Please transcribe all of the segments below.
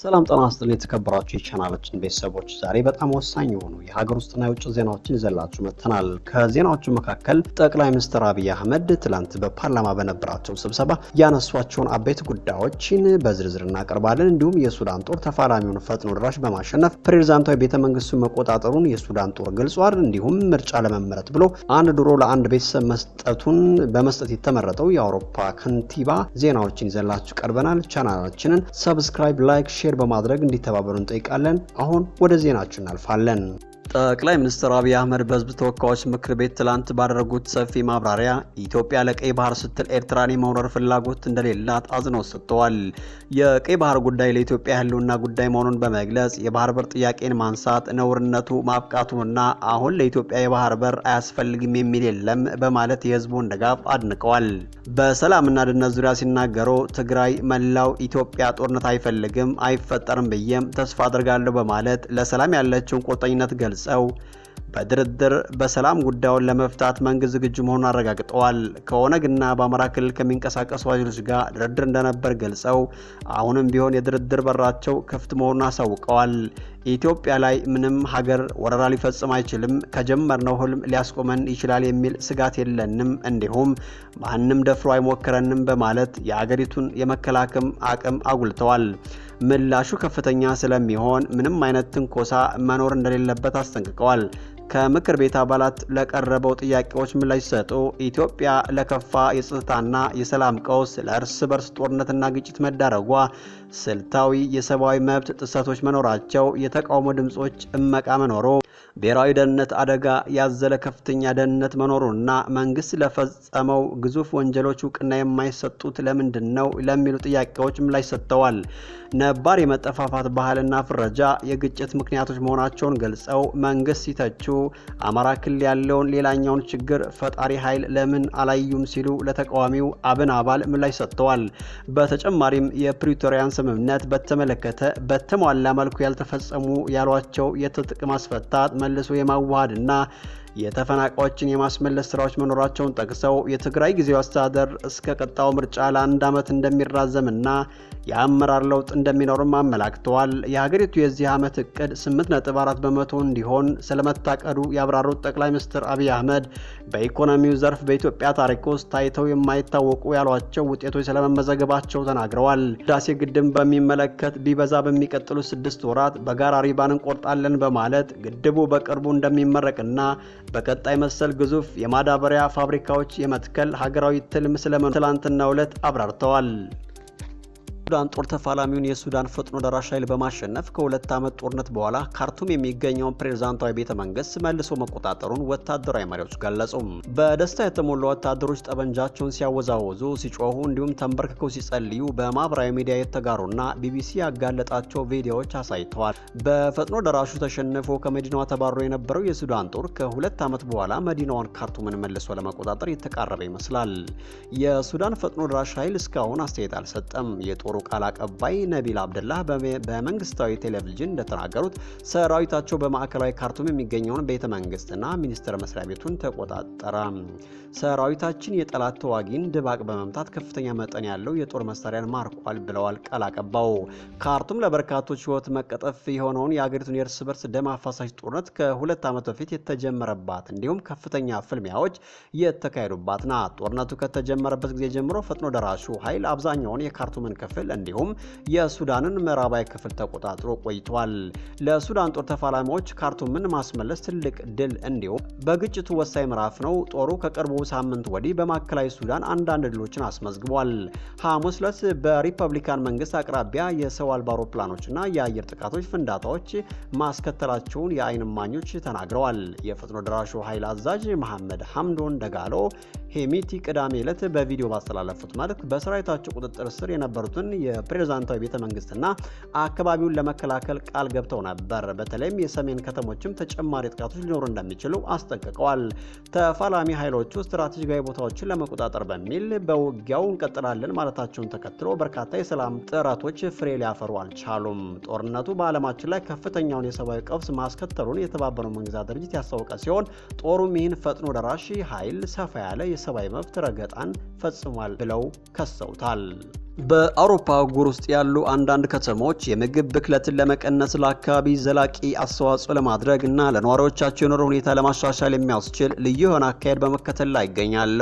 ሰላም ጤና ይስጥልኝ የተከበራችሁ የቻናላችን ቤተሰቦች፣ ዛሬ በጣም ወሳኝ የሆኑ የሀገር ውስጥና የውጭ ዜናዎችን ይዘላችሁ መጥተናል። ከዜናዎቹ መካከል ጠቅላይ ሚኒስትር አብይ አህመድ ትላንት በፓርላማ በነበራቸው ስብሰባ ያነሷቸውን አበይት ጉዳዮችን በዝርዝር እናቀርባለን። እንዲሁም የሱዳን ጦር ተፋላሚውን ፈጥኖ ደራሽ በማሸነፍ ፕሬዝዳንታዊ ቤተመንግስቱን መቆጣጠሩን የሱዳን ጦር ገልጿል። እንዲሁም ምርጫ ለመመረጥ ብሎ አንድ ዶሮ ለአንድ ቤተሰብ መስጠቱን በመስጠት የተመረጠው የአውሮፓ ከንቲባ ዜናዎችን ይዘላችሁ ቀርበናል። ቻናላችንን ሰብስክራይብ፣ ላይክ፣ ሼር በማድረግ እንዲተባበሩን እንጠይቃለን። አሁን ወደ ዜናችን እናልፋለን። ጠቅላይ ሚኒስትር አብይ አህመድ በህዝብ ተወካዮች ምክር ቤት ትላንት ባደረጉት ሰፊ ማብራሪያ ኢትዮጵያ ለቀይ ባህር ስትል ኤርትራን የመውረር ፍላጎት እንደሌላት አጽንኦት ሰጥተዋል። የቀይ ባህር ጉዳይ ለኢትዮጵያ ህልውና ጉዳይ መሆኑን በመግለጽ የባህር በር ጥያቄን ማንሳት ነውርነቱ ማብቃቱንና አሁን ለኢትዮጵያ የባህር በር አያስፈልግም የሚል የለም በማለት የህዝቡን ድጋፍ አድንቀዋል። በሰላምና ደህንነት ዙሪያ ሲናገሩ ትግራይ መላው ኢትዮጵያ ጦርነት አይፈልግም አይፈጠርም ብዬም ተስፋ አድርጋለሁ በማለት ለሰላም ያለችውን ቁርጠኝነት ገልጸው በድርድር በሰላም ጉዳዩን ለመፍታት መንግስት ዝግጁ መሆኑን አረጋግጠዋል። ከኦነግና በአማራ ክልል ከሚንቀሳቀሱ ኃይሎች ጋር ድርድር እንደነበር ገልጸው አሁንም ቢሆን የድርድር በራቸው ክፍት መሆኑን አሳውቀዋል። ኢትዮጵያ ላይ ምንም ሀገር ወረራ ሊፈጽም አይችልም፣ ከጀመርነው ህልም ሊያስቆመን ይችላል የሚል ስጋት የለንም፣ እንዲሁም ማንም ደፍሮ አይሞክረንም በማለት የአገሪቱን የመከላከል አቅም አጉልተዋል። ምላሹ ከፍተኛ ስለሚሆን ምንም አይነት ትንኮሳ መኖር እንደሌለበት አስጠንቅቀዋል። ከምክር ቤት አባላት ለቀረበው ጥያቄዎች ምላሽ ሲሰጡ ኢትዮጵያ ለከፋ የጸጥታና የሰላም ቀውስ፣ ለእርስ በርስ ጦርነትና ግጭት መዳረጓ፣ ስልታዊ የሰብአዊ መብት ጥሰቶች መኖራቸው፣ የተቃውሞ ድምጾች እመቃ መኖሩ፣ ብሔራዊ ደህንነት አደጋ ያዘለ ከፍተኛ ደህንነት መኖሩና መንግስት ለፈጸመው ግዙፍ ወንጀሎች እውቅና የማይሰጡት ለምንድን ነው ለሚሉ ጥያቄዎች ምላሽ ሰጥተዋል። ነባር የመጠፋፋት ባህልና ፍረጃ የግጭት ምክንያቶች መሆናቸውን ገልጸው መንግስት ሲተቹ አማራ ክልል ያለውን ሌላኛውን ችግር ፈጣሪ ኃይል ለምን አላዩም ሲሉ ለተቃዋሚው አብን አባል ምላሽ ሰጥተዋል። በተጨማሪም የፕሪቶሪያን ስምምነት በተመለከተ በተሟላ መልኩ ያልተፈጸሙ ያሏቸው የትጥቅ ማስፈታት፣ መልሶ የማዋሃድና የተፈናቃዮችን የማስመለስ ስራዎች መኖራቸውን ጠቅሰው የትግራይ ጊዜያዊ አስተዳደር እስከ ቀጣዩ ምርጫ ለ1 ዓመት እንደሚራዘምና የአመራር ለውጥ እንደሚኖርም አመላክተዋል። የሀገሪቱ የዚህ ዓመት እቅድ 8.4 በመቶ እንዲሆን ስለመታቀዱ ያብራሩት ጠቅላይ ሚኒስትር አብይ አህመድ በኢኮኖሚው ዘርፍ በኢትዮጵያ ታሪክ ውስጥ ታይተው የማይታወቁ ያሏቸው ውጤቶች ስለመመዘገባቸው ተናግረዋል። ህዳሴ ግድብ በሚመለከት ቢበዛ በሚቀጥሉት 6 ወራት በጋራ ሪባን እንቆርጣለን በማለት ግድቡ በቅርቡ እንደሚመረቅና በቀጣይ መሰል ግዙፍ የማዳበሪያ ፋብሪካዎች የመትከል ሀገራዊ ትልም ስለመኖሩ ትላንትናው ዕለት አብራርተዋል። ሱዳን ጦር ተፋላሚውን የሱዳን ፈጥኖ ደራሽ ኃይል በማሸነፍ ከ2 ዓመት ጦርነት በኋላ ካርቱም የሚገኘውን ፕሬዝዳንታዊ ቤተመንግስት መልሶ መቆጣጠሩን ወታደራዊ መሪዎች ገለጹ። በደስታ የተሞሉ ወታደሮች ጠበንጃቸውን ሲያወዛወዙ፣ ሲጮሁ እንዲሁም ተንበርክከው ሲጸልዩ በማህበራዊ ሚዲያ የተጋሩና ቢቢሲ ያጋለጣቸው ቪዲዮዎች አሳይተዋል። በፈጥኖ ደራሹ ተሸንፎ ከመዲናዋ ተባሮ የነበረው የሱዳን ጦር ከ2 ዓመት በኋላ መዲናዋን ካርቱምን መልሶ ለመቆጣጠር የተቃረበ ይመስላል። የሱዳን ፈጥኖ ደራሽ ኃይል እስካሁን አስተያየት አልሰጠም። የጦሩ ቃል አቀባይ ነቢል አብደላህ በመንግስታዊ ቴሌቪዥን እንደተናገሩት ሰራዊታቸው በማዕከላዊ ካርቱም የሚገኘውን ቤተ መንግስትና ሚኒስቴር መስሪያ ቤቱን ተቆጣጠረ። ሰራዊታችን የጠላት ተዋጊን ድባቅ በመምታት ከፍተኛ መጠን ያለው የጦር መሳሪያን ማርኳል ብለዋል ቃል አቀባዩ። ካርቱም ለበርካቶች ህይወት መቀጠፍ የሆነውን የአገሪቱን የእርስ በርስ ደም አፋሳሽ ጦርነት ከ2 ዓመት በፊት የተጀመረባት እንዲሁም ከፍተኛ ፍልሚያዎች የተካሄዱባት ናት። ጦርነቱ ከተጀመረበት ጊዜ ጀምሮ ፈጥኖ ደራሹ ኃይል አብዛኛውን የካርቱምን ክፍል እንዲሁም የሱዳንን ምዕራባዊ ክፍል ተቆጣጥሮ ቆይቷል። ለሱዳን ጦር ተፋላሚዎች ካርቱምን ማስመለስ ትልቅ ድል እንዲሁም በግጭቱ ወሳኝ ምዕራፍ ነው። ጦሩ ከቅርቡ ሳምንት ወዲህ በማዕከላዊ ሱዳን አንዳንድ ድሎችን አስመዝግቧል። ሐሙስ ዕለት በሪፐብሊካን መንግስት አቅራቢያ የሰው አልባ አውሮፕላኖችና የአየር ጥቃቶች ፍንዳታዎች ማስከተላቸውን የአይን እማኞች ተናግረዋል። የፈጥኖ ደራሹ ኃይል አዛዥ መሐመድ ሐምዶን ደጋሎ ሄሚቲ ቅዳሜ ዕለት በቪዲዮ ባስተላለፉት መልእክት በሰራዊታቸው ቁጥጥር ስር የነበሩትን የፕሬዝዳንታዊ ቤተመንግስትና አካባቢውን ለመከላከል ቃል ገብተው ነበር። በተለይም የሰሜን ከተሞችም ተጨማሪ ጥቃቶች ሊኖሩ እንደሚችሉ አስጠንቅቀዋል። ተፋላሚ ኃይሎቹ ስትራቴጂካዊ ቦታዎችን ለመቆጣጠር በሚል በውጊያው እንቀጥላለን ማለታቸውን ተከትሎ በርካታ የሰላም ጥረቶች ፍሬ ሊያፈሩ አልቻሉም። ጦርነቱ በዓለማችን ላይ ከፍተኛውን የሰብአዊ ቀውስ ማስከተሉን የተባበሩት መንግስታት ድርጅት ያስታወቀ ሲሆን ጦሩም ይህን ፈጥኖ ደራሽ ኃይል ሰፋ ያለ የሰብአዊ መብት ረገጣን ፈጽሟል ብለው ከሰውታል። በአውሮፓ አህጉር ውስጥ ያሉ አንዳንድ ከተሞች የምግብ ብክለትን ለመቀነስ ለአካባቢ ዘላቂ አስተዋጽኦ ለማድረግ እና ለነዋሪዎቻቸው የኑሮ ሁኔታ ለማሻሻል የሚያስችል ልዩ የሆነ አካሄድ በመከተል ላይ ይገኛሉ።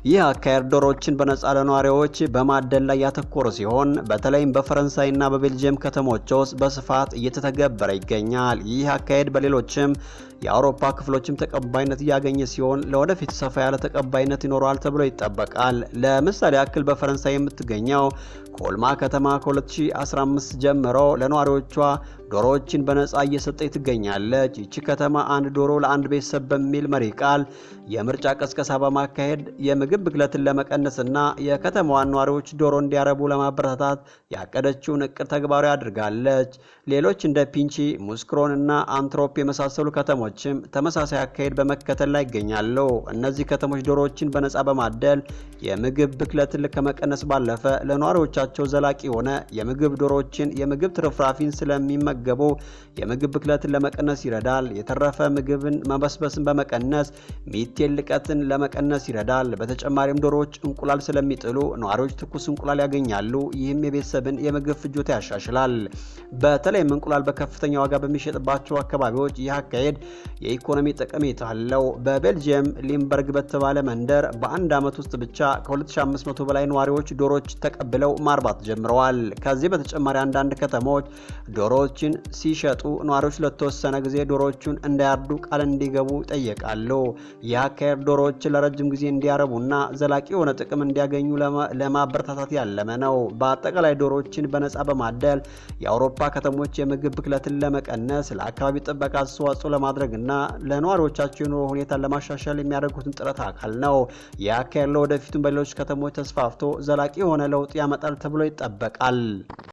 ይህ አካሄድ ዶሮዎችን በነፃ ለነዋሪዎች በማደል ላይ ያተኮረ ሲሆን በተለይም በፈረንሳይና በቤልጅየም ከተሞች ውስጥ በስፋት እየተተገበረ ይገኛል። ይህ አካሄድ በሌሎችም የአውሮፓ ክፍሎችም ተቀባይነት እያገኘ ሲሆን ለወደፊት ሰፋ ያለ ተቀባይነት ይኖረዋል ተብሎ ይጠበቃል። ለምሳሌ ያክል በፈረንሳይ የምትገኘው ኮልማ ከተማ ከ2015 ጀምሮ ለነዋሪዎቿ ዶሮዎችን በነፃ እየሰጠች ትገኛለች። ይቺ ከተማ አንድ ዶሮ ለአንድ ቤተሰብ በሚል መሪ ቃል የምርጫ ቀስቀሳ በማካሄድ የምግብ ብክለትን ለመቀነስና የከተማዋን ነዋሪዎች ዶሮ እንዲያረቡ ለማበረታታት ያቀደችውን እቅድ ተግባራዊ አድርጋለች። ሌሎች እንደ ፒንቺ፣ ሙስክሮን እና አንትሮፕ የመሳሰሉ ከተሞችም ተመሳሳይ አካሄድ በመከተል ላይ ይገኛሉ። እነዚህ ከተሞች ዶሮዎችን በነፃ በማደል የምግብ ብክለትን ከመቀነስ ባለፈ ለነዋሪዎቻቸው ዘላቂ የሆነ የምግብ ዶሮዎችን የምግብ ትርፍራፊን ስለሚመገቡ የምግብ ብክለትን ለመቀነስ ይረዳል። የተረፈ ምግብን መበስበስን በመቀነስ ሚቴን ልቀትን ለመቀነስ ይረዳል። በተጨማሪም ዶሮዎች እንቁላል ስለሚጥሉ ነዋሪዎች ትኩስ እንቁላል ያገኛሉ። ይህም የቤተሰብን የምግብ ፍጆታ ያሻሽላል። በተለይም እንቁላል በከፍተኛ ዋጋ በሚሸጥባቸው አካባቢዎች ይህ አካሄድ የኢኮኖሚ ጠቀሜታ አለው። በቤልጅየም ሊምበርግ በተባለ መንደር በአንድ ዓመት ውስጥ ብቻ ከ2500 በላይ ነዋሪዎች ዶሮዎች ተቀብለው ማርባት ጀምረዋል። ከዚህ በተጨማሪ አንዳንድ ከተሞች ዶሮዎችን ሲሸጡ ነዋሪዎች ለተወሰነ ጊዜ ዶሮዎቹን እንዳያርዱ ቃል እንዲገቡ ይጠይቃሉ። ይህ አካሄድ ዶሮዎችን ለረጅም ጊዜ እንዲያረቡና ዘላቂ የሆነ ጥቅም እንዲያገኙ ለማበረታታት ያለመ ነው። በአጠቃላይ ዶሮዎችን በነፃ በማደል የአውሮፓ ከተሞች የምግብ ብክለትን ለመቀነስ ለአካባቢ ጥበቃ አስተዋጽኦ ለማድረግና ለነዋሪዎቻቸው የኑሮ ሁኔታን ለማሻሻል የሚያደርጉትን ጥረት አካል ነው። ይህ አካሄድ ለወደፊቱም በሌሎች ከተሞች ተስፋፍቶ ዘላቂ የሆነ ለውጥ ያመጣል ተብሎ ይጠበቃል።